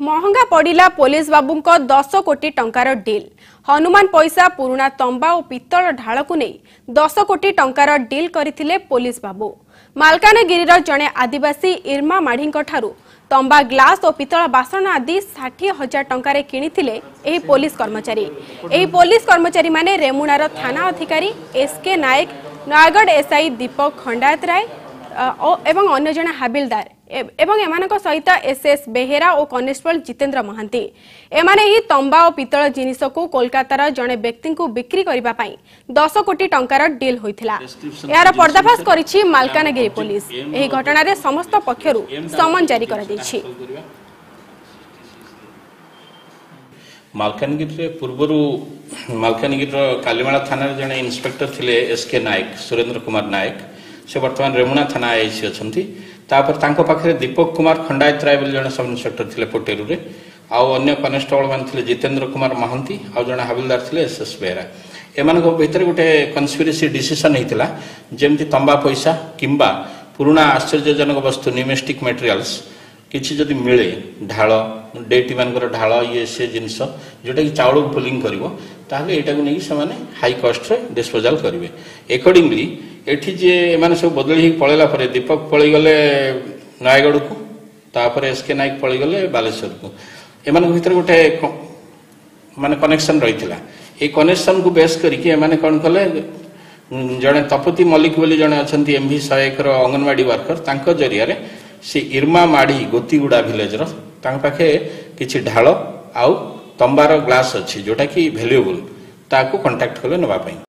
महंगा पड़िला पुलिस बाबू 10 कोटी टंकार डील हनुमान पैसा पुराना तंबा और पितल ढाल को नहीं 10 कोटी टंकार डील करथिले पुलिस बाबू। मालकानगिरी जड़े आदिवासी इर्मा माढ़ी तंबा ग्लास और पितल बासन आदि 60,000 टंकार किनिथिले एही पुलिस कर्मचारी माने रेमुणार थाना अधिकारी एसके नायक, नयागढ़ एसआई दीपक खंडायत राय एवं अन्य जन हाबिलदार एवं एमानक सहित एसएस बेहेरा और कनेस्टेबल जितेंद्र महांती एमाने ही तंबा और पितल जिनिस को कोलकातार जड़े व्यक्ति को बिक्री करने 10 कोटी टंकार डील होइथिला। यार पर्दाफाश करिछि मालकानगिरी पुलिस। एही घटना रे समस्त पक्षरु समन जारी कर दैछि। मालकानगिरी पूर्वरु मालकानगिरी कालीमाला थाना जड़े इन्स्पेक्टर थिले एसके नायक सुरेंद्र कुमार नायक से वर्तमान रेमुणा थाना आईसी अच्छी तापर तांको पाखरे दीपक कुमार खंडायत राय जड़े सब इन्स्पेक्टर थिले पोटेरू रे आउ अन्य कनेस्टेबल मान थिले जितेंद्र कुमार महांती आउ जड़े हाबिलदार थिले एसएस बेहरा एमानक भितर गोटे कन्स्पिरेसी डिसीजन होइतिला जेमति तंबा पैसा किंबा पुराना आश्चर्यजनक वस्तु निमेस्टिक मटेरियल्स किछि जदि मिले ढाल डेटी मानकर ढाल ये से जिनस जोटा कि चाउल पुलिंग करिवो ताहले एटा को नै समाने हाई कॉस्ट रे डिस्पोजल करिवे। अकॉर्डिंगली एठी जे माने सब बदली ही पळेला परे दीपक पळी गले नयागढ़ को तापर एसके नायक पळी गले बालेश्वर को एमान भीतर गोटे माने कनेक्शन रहितला ए कनेक्शन को बेस करिके एमाने कोन कले जने तपति मल्लिक बोली जने अछंती एमवी 101 रो अंगनवाड़ी वर्कर तांको जरिया रे से इर्मा माढ़ी गोतीगुड़ा विलेज रो तांग पाखे किछि ढाल आउ तंबार ग्लास अछि जोटा कि वैल्यूएबल ताको कांटेक्ट कले नबा पई।